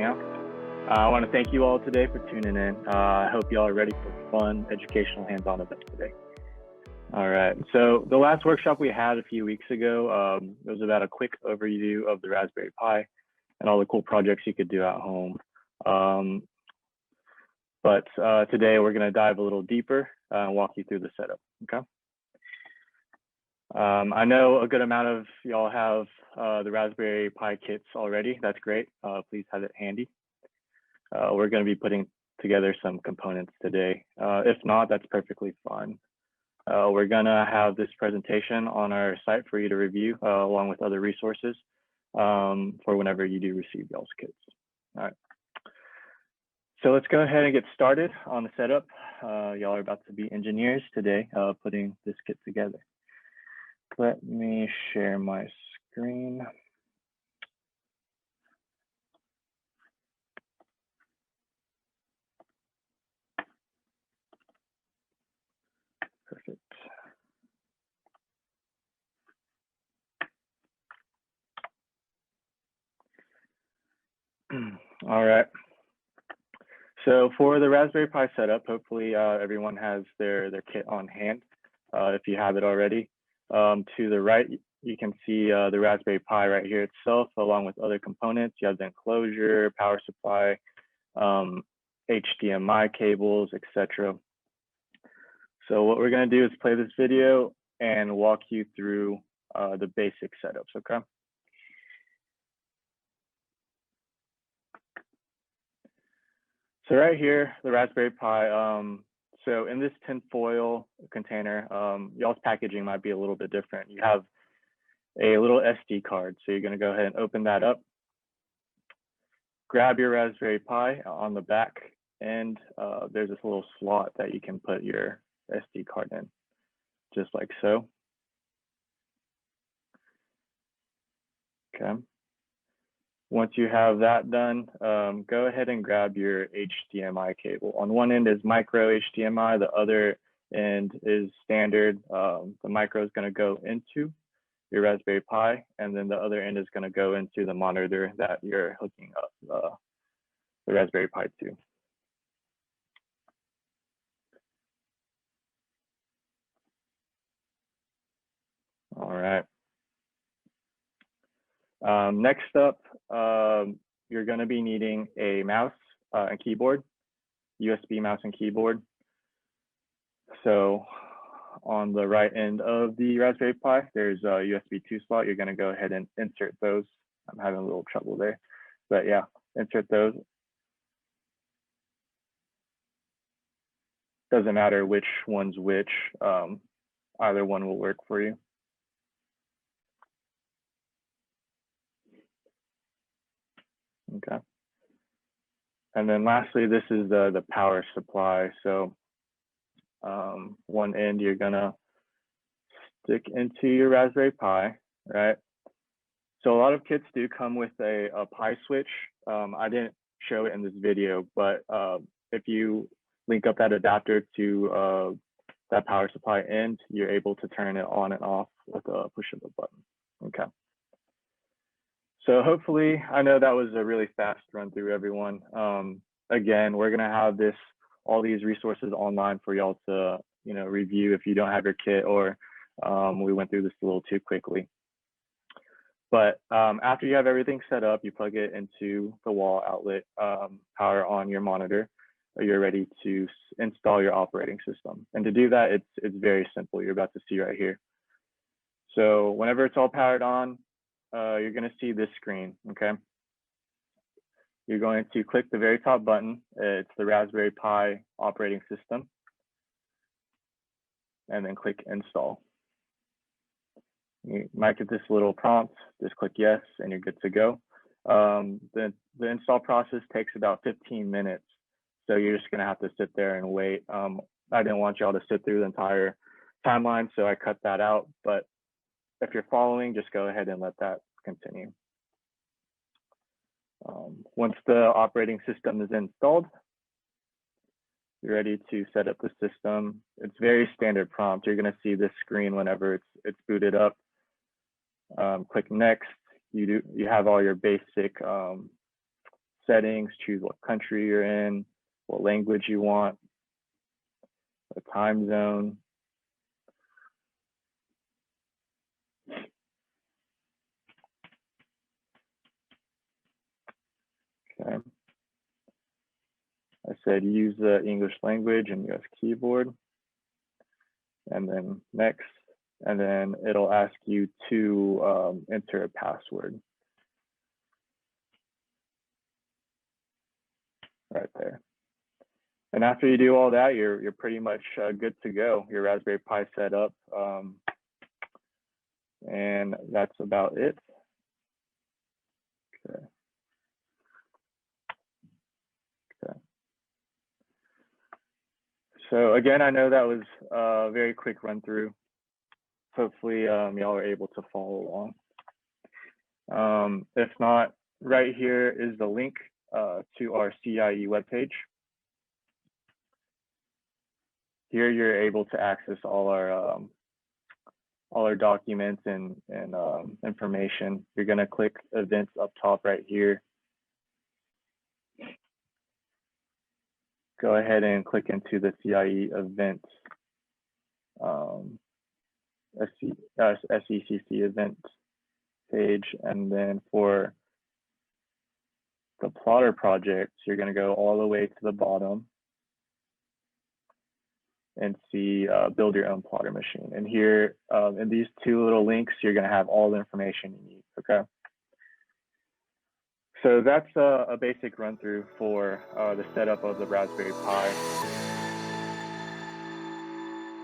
Miao. I want to thank you all today for tuning in. I hope you all are ready for fun, educational, hands-on events today. All right, so the last workshop we had a few weeks ago, it was about a quick overview of the Raspberry Pi and all the cool projects you could do at home. But today we're going to dive a little deeper and walk you through the setup, okay? I know a good amount of y'all have the Raspberry Pi kits already. That's great. Please have it handy. We're going to be putting together some components today. If not, that's perfectly fine. We're going to have this presentation on our site for you to review along with other resources for whenever you do receive y'all's kits. All right. So let's go ahead and get started on the setup. Y'all are about to be engineers today putting this kit together. Let me share my screen. Perfect. All right. So for the Raspberry Pi setup, hopefully everyone has their kit on hand. If you have it already, to the right, you can see the Raspberry Pi right here itself, along with other components. You have the enclosure, power supply, HDMI cables, etc. So what we're going to do is play this video and walk you through the basic setups, okay? So right here, the Raspberry Pi, so in this tin foil container, y'all's packaging might be a little bit different. You have a little SD card. So you're going to go ahead and open that up. Grab your Raspberry Pi. On the back end, there's this little slot that you can put your SD card in, just like so. Okay. Once you have that done, go ahead and grab your HDMI cable. On one end is micro HDMI, the other end is standard. The micro is going to go into your Raspberry Pi, and then the other end is going to go into the monitor that you're hooking up the Raspberry Pi to. All right. Next up, you're going to be needing a mouse and keyboard, USB mouse and keyboard. So on the right end of the Raspberry Pi, there's a USB 2 slot. You're going to go ahead and insert those. I'm having a little trouble there, but yeah, insert those. Doesn't matter which one's which. Either one will work for you. Okay. And then lastly, this is the power supply. So one end you're gonna stick into your Raspberry Pi, right? So a lot of kits do come with a Pi switch. I didn't show it in this video, but if you link up that adapter to that power supply end, you're able to turn it on and off with a push of a button. Okay. So hopefully, I know that was a really fast run through, everyone. Again, we're gonna have all these resources online for y'all to review if you don't have your kit or we went through this a little too quickly. But after you have everything set up, you plug it into the wall outlet, power on your monitor, you're ready to install your operating system. And to do that, it's very simple. You're about to see right here. So whenever it's all powered on, you're going to see this screen, okay? You're going to click the very top button. It's the Raspberry Pi operating system. And then click install. You might get this little prompt, just click yes, and you're good to go. The install process takes about 15 minutes. So you're just gonna have to sit there and wait. I didn't want y'all to sit through the entire timeline, so I cut that out. But if you're following, just go ahead and let that continue. Once the operating system is installed, you're ready to set up the system. It's very standard prompt. You're gonna see this screen whenever it's booted up. Click next. You have all your basic settings, choose what country you're in, what language you want, the time zone. Okay. I said use the English language and US keyboard, and then next, and then it'll ask you to enter a password right there. And after you do all that, you're pretty much good to go. Your Raspberry Pi set up, and that's about it. Okay. Okay. So again, I know that was a very quick run through. Hopefully y'all are able to follow along. If not, right here is the link to our CIE webpage. Here you're able to access all our documents and information. You're gonna click events up top right here. Go ahead and click into the CIE events, SECC events page. And then for the plotter project, you're gonna go all the way to the bottom and see build your own plotter machine. And here in these two little links, you're gonna have all the information you need, okay? So that's a basic run through for the setup of the Raspberry Pi.